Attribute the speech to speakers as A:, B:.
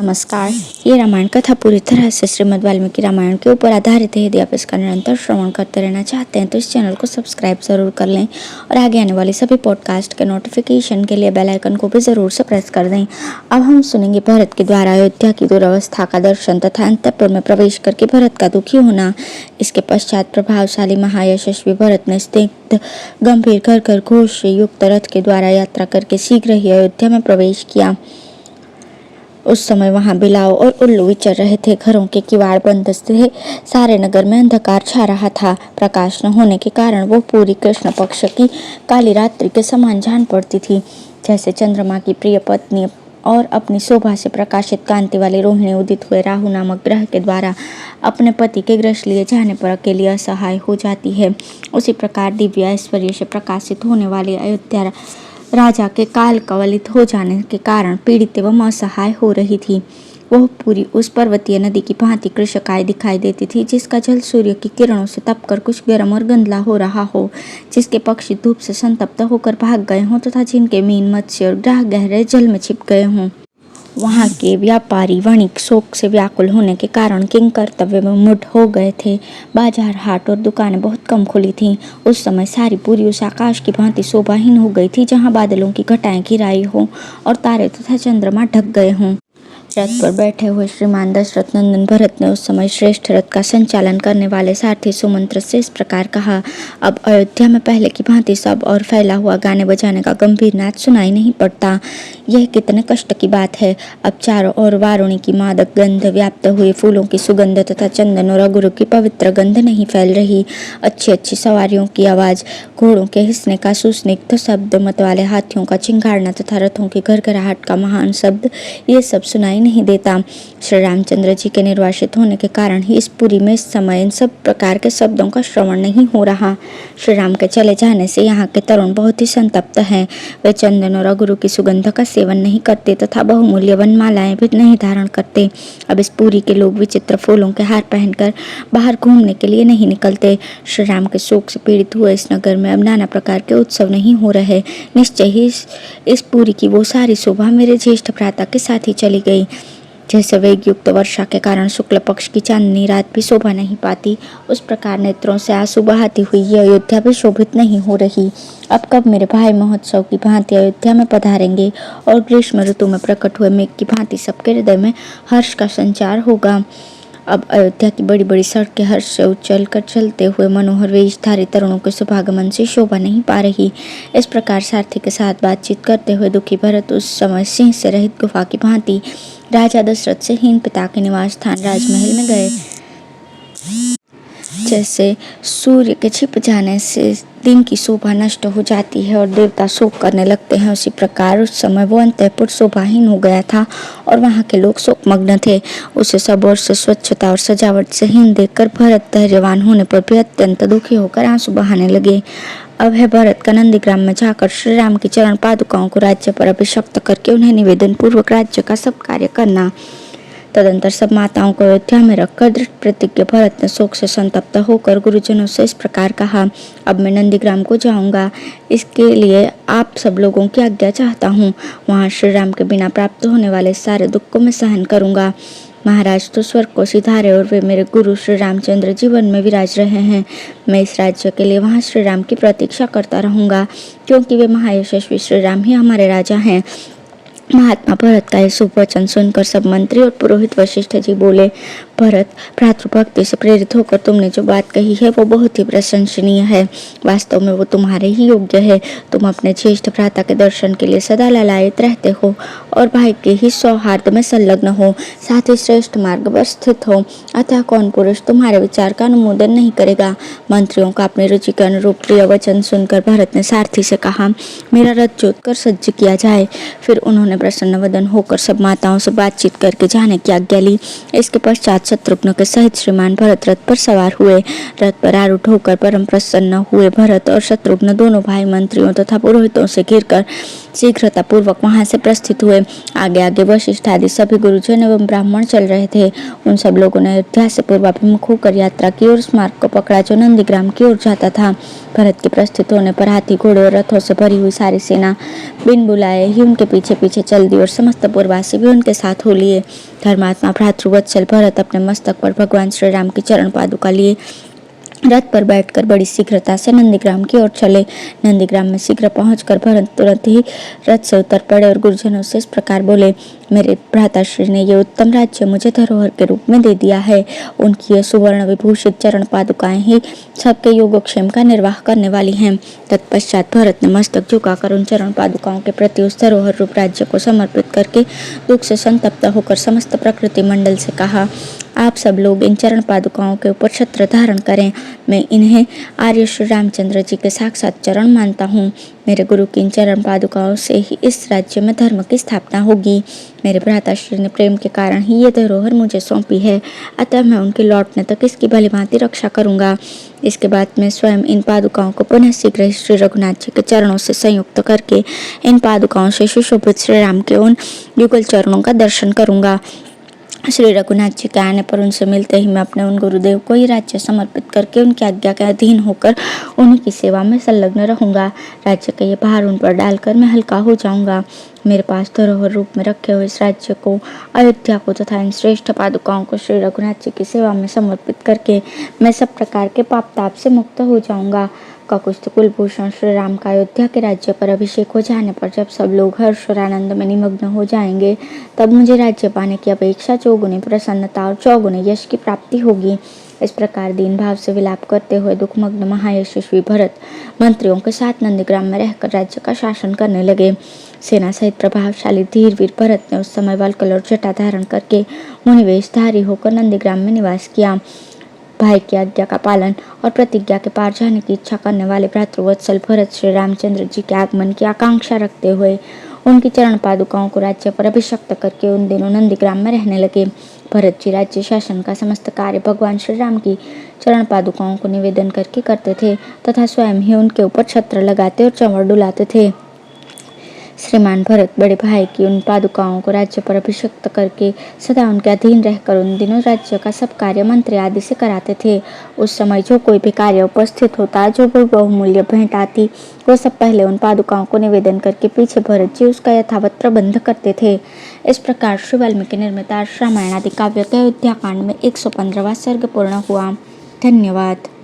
A: नमस्कार। ये रामायण कथा पूरी तरह से श्रीमद् वाल्मीकि रामायण के ऊपर आधारित है। यदि आप इसका निरंतर श्रवण करते रहना चाहते हैं तो इस चैनल को सब्सक्राइब जरूर कर लें और आगे आने वाले सभी पॉडकास्ट के नोटिफिकेशन के लिए बेल आइकन को भी जरूर से प्रेस कर दें। अब हम सुनेंगे भरत के द्वारा अयोध्या की दुरवस्था का दर्शन तथा अंतःपुर में प्रवेश करके भरत का दुखी होना। इसके पश्चात प्रभावशाली महायशस्वी भरत ने स्निग्ध गंभीर घर घर घोष से युक्त रथ के द्वारा यात्रा करके शीघ्र ही अयोध्या में प्रवेश किया। उस समय वहां बिलाव और उल्लू विचर रहे थे। घरों के किवाड़ बंद थे। सारे नगर में अंधकार छा रहा था। प्रकाश न होने के कारण वो पूरी कृष्ण पक्ष की काली रात्रि के समान जान पड़ती थी। जैसे चंद्रमा की प्रिय पत्नी और अपनी शोभा से प्रकाशित कांति वाली रोहिणी उदित हुए राहु नामक ग्रह के द्वारा अपने पति के ग्रस लिए जाने पर अकेली असहाय हो जाती है, उसी प्रकार दिव्य ऐश्वर्य से प्रकाशित होने वाली अयोध्या राजा के काल कवलित हो जाने के कारण पीड़ित एवं असहाय हो रही थी। वह पूरी उस पर्वतीय नदी की भांति कृशकाय दिखाई देती थी, जिसका जल सूर्य की किरणों से तपकर कुछ गर्म और गंदला हो रहा हो, जिसके पक्षी धूप से संतप्त होकर भाग गए हों तथा जिनके मीन मत्स्य और ग्राह गहरे जल में छिप गए हों। वहाँ के व्यापारी वणिक शोक से व्याकुल होने के कारण किंग कर्तव्य में मुड हो गए थे। बाजार हाट और दुकानें बहुत कम खुली थीं। उस समय सारी पूरी उस आकाश की भांति शोभाहीन हो गई थी जहाँ बादलों की घटाएं घिराई हो और तारे तथा चंद्रमा ढक गए हों। रथ पर बैठे हुए श्रीमान दशरथ नंदन भरत ने उस समय श्रेष्ठ रथ का संचालन करने वाले सारथी सुमंत्र से इस प्रकार कहा, अब अयोध्या में पहले की भांति सब और फैला हुआ गाने बजाने का गंभीर नाद सुनाई नहीं पड़ता। यह कितने कष्ट की बात है। अब चारों ओर वारुणी की मादक गंध, व्याप्त हुए फूलों की सुगंध तथा चंदन और अगुरु की पवित्र गंध नहीं फैल रही। अच्छी अच्छी सवारियों की आवाज, घोड़ों के हिसने का सुस्निग्ध शब्द, मत वाले हाथियों का चिंगाड़ना तथा रथों की घरघराहट का महान शब्द, ये सब सुनाई नहीं देता। श्री रामचंद्र जी के निर्वासित होने के कारण ही इस पुरी में इस समय इन सब प्रकार के शब्दों का श्रवण नहीं हो रहा। श्री राम के चले जाने से यहाँ के तरुण बहुत ही संतप्त हैं। वे चंदन और अगुरु की सुगंध का सेवन नहीं करते तथा बहुमूल्य वनमालाएं भी नहीं धारण करते। अब इस पुरी के लोग विचित्र फूलों के हार पहनकर बाहर घूमने के लिए नहीं निकलते। श्री राम के शोक से पीड़ित हुए इस नगर में अब नाना प्रकार के उत्सव नहीं हो रहे। निश्चय ही इस पुरी की वो सारी शोभा मेरे ज्येष्ठ भ्राता के साथ ही चली गई। जैसे वेग युक्त वर्षा के कारण शुक्ल पक्ष की चांदनी रात भी शोभा नहीं पाती, उस प्रकार नेत्रों से आंसू बहाती हुई ये अयोध्या भी शोभित नहीं हो रही। अब कब मेरे भाई महोत्सव की भांति अयोध्या में पधारेंगे और ग्रीष्म ऋतु में प्रकट हुए मेघ की भांति सबके हृदय में हर्ष का संचार होगा। अब अयोध्या की बड़ी बड़ी सड़कें हर्ष से उछल कर चलते हुए मनोहर वेशधारी तरुणों के शुभागमन से शोभा नहीं पा रही। इस प्रकार सारथी के साथ बातचीत करते हुए दुखी भरत उस समय सिंह से रहित गुफा की भांति राजा दशरथ से हीन पिता के निवास स्थान राजमहल में गए। जैसे सूर्य के छिप जाने से दिन की शोभा नष्ट हो जाती है और देवता शोक करने लगते हैं, उसी प्रकार उस समय वो अंतःपुर शोभाहीन हो गया था और वहाँ के लोग शोकमग्न थे। उसे सब ओर से स्वच्छता और सजावट से हीन देखकर भरत धैर्यवान होने पर भी अत्यंत दुखी होकर आंसू बहाने लगे। अब है भरत का नंदीग्राम में जाकर श्री राम की चरण पादुकाओं को राज्य पर अभिषिक्त करके उन्हें निवेदन पूर्वक राज्य का सब कार्य करना। तदंतर सब माताओं को अयोध्या में रखकर दृढ़ प्रतिज्ञ भरत ने शोक से संतप्त होकर गुरुजनों से इस प्रकार कहा, अब मैं नंदीग्राम को जाऊंगा। इसके लिए आप सब लोगों की आज्ञा चाहता हूँ। वहाँ श्री राम के बिना प्राप्त होने वाले सारे दुख को मैं सहन करूंगा। महाराज तो स्वर्ग को सिधारे और वे मेरे गुरु श्री रामचंद्र जीवन में विराज रहे हैं। मैं इस राज्य के लिए वहाँ श्री राम की प्रतीक्षा करता रहूंगा, क्योंकि वे महायशस्वी श्री राम ही हमारे राजा हैं। महात्मा भरत का यह शुभ वचन सुनकर सब मंत्री और पुरोहित वशिष्ठ जी बोले, भरत, भ्रातृभक्ति से प्रेरित होकर तुमने जो बात कही है वो बहुत ही प्रशंसनीय है। वास्तव में वो तुम्हारे ही योग्य है। तुम अपने ज्येष्ठ भ्राता के दर्शन के लिए सदा लालायित रहते हो और भाई के ही सौहार्द में संलग्न हो, साथ ही श्रेष्ठ मार्ग पर स्थित हो। अतः कौन पुरुष तुम्हारे विचार का अनुमोदन नहीं करेगा। मंत्रियों का अपनी रुचि के अनुरूप प्रिय वचन सुनकर भरत ने सारथी से कहा, मेरा रथ जोत कर सज्ज किया जाए। फिर उन्होंने प्रसन्न वदन होकर सब माताओं से बातचीत करके जाने की आज्ञा ली। इसके पश्चात शत्रुघ्न के सहित श्रीमान भरत रथ पर सवार हुए। रथ पर आरूढ़ होकर परम प्रसन्न हुए भरत और शत्रुघ्न दोनों भाई मंत्रियों तथा पुरोहितों से घिरकर शीघ्रता पूर्वक वहां से प्रस्थित हुए। आगे आगे वशिष्ठ आदि सभी गुरुजन एवं ब्राह्मण चल रहे थे। उन सब लोगों ने अयोध्या से पूर्वाभिमुख होकर यात्रा की और मार्ग को पकड़ा जो नंदीग्राम की ओर जाता था। भरत के प्रस्थित होने पर हाथी घोड़े और रथों से भरी हुई सारी सेना बिन बुलाए ही उनके पीछे पीछे चल दी और समस्त पुरवासी भी उनके साथ हो लिए। धर्मात्मा भ्रातृवत्सल भरत अपने मस्तक पर भगवान श्री राम की चरण पादुका लिए रथ पर बैठकर बड़ी शीघ्रता से नंदीग्राम की ओर चले। नंदीग्राम में शीघ्र पहुंचकर भरत तुरंत ही रथ से उतर पड़े और गुरुजनों से इस प्रकार बोले, मेरे भ्राताश्री ने ये उत्तम राज्य मुझे धरोहर के रूप में दे दिया है। उनकी ये सुवर्ण विभूषित चरण पादुकाएं ही सबके योगक्षेम का निर्वाह करने वाली हैं। तत्पश्चात भरत ने मस्तक झुकाकर उन चरण पादुकाओं के प्रति उस धरोहर रूप राज्य को समर्पित करके दुख से संतप्त होकर समस्त प्रकृति मंडल से कहा, आप सब लोग इन चरण पादुकाओं के ऊपर छत्र धारण करें। मैं इन्हें आर्य श्री रामचंद्र जी के साक्षात चरण मानता हूँ। मेरे गुरु की इन चरण पादुकाओं से ही इस राज्य में धर्म की स्थापना होगी। मेरे भ्राताश्री ने प्रेम के कारण ही ये धरोहर मुझे सौंपी है, अतः मैं उनके लौटने तक इसकी भलीभांति रक्षा करूंगा। इसके बाद मैं स्वयं इन पादुकाओं को पुनः शीघ्र ही श्री रघुनाथ जी के चरणों से संयुक्त करके इन पादुकाओं से सुशोभित श्री राम के उन युगल चरणों का दर्शन करूंगा। श्री रघुनाथ जी के आने पर उनसे मिलते ही मैं अपने उन गुरुदेव को ही राज्य समर्पित करके उनकी आज्ञा के अधीन होकर उन्हीं की सेवा में संलग्न रहूंगा। राज्य का ये भार उन पर डालकर मैं हल्का हो जाऊंगा। मेरे पास धरोहर रूप में रखे हुए इस राज्य को, अयोध्या को तथा इन श्रेष्ठ पादुकाओं को श्री रघुनाथ जी की सेवा में समर्पित करके मैं सब प्रकार के पाप ताप से मुक्त हो जाऊंगा। ककुस्थ कुलभूषण श्री राम का अयोध्या के राज्य पर अभिषेक हो जाने पर जब सब लोग हर्ष और आनंद में निमग्न हो जाएंगे, तब मुझे राज्य पाने की अपेक्षा चौगुनी प्रसन्नता और चौगुने यश की प्राप्ति होगी। इस प्रकार दीन भाव से विलाप करते हुए दुखमग्न महायशस्वी भरत मंत्रियों के साथ नंदीग्राम में रहकर राज्य का शासन करने लगे। सेना सहित प्रभावशाली धीरवीर भरत ने उस समय वल्कल और जटा धारण करके मुनिवेशधारी होकर नंदीग्राम में निवास किया। भाई की आज्ञा का पालन और प्रतिज्ञा के पार जाने की इच्छा करने वाले भ्रातृवत्सल भरत श्री रामचंद्र जी के आगमन की आकांक्षा रखते हुए उनकी चरण पादुकाओं को राज्य पर अभिषक्त करके उन दिनों नंदीग्राम में रहने लगे। भरत जी राज्य शासन का समस्त कार्य भगवान श्री राम की चरण पादुकाओं को निवेदन करके करते थे तथा स्वयं ही उनके ऊपर छत्र लगाते और चंवर डुलाते थे। श्रीमान भरत बड़े भाई की उन पादुकाओं को राज्य पर अभिषिक्त करके सदा उनके अधीन रहकर उन दिनों राज्य का सब कार्य मंत्री आदि से कराते थे। उस समय जो कोई भी कार्य उपस्थित होता, जो कोई बहुमूल्य भेंट आती, वो सब पहले उन पादुकाओं को निवेदन करके पीछे भरत जी उसका यथावत प्रबंध करते थे। इस प्रकार श्री वाल्मीकि निर्मित रामायण आदि काव्य के अयोध्या कांड में 115वां सर्ग पूर्ण हुआ। धन्यवाद।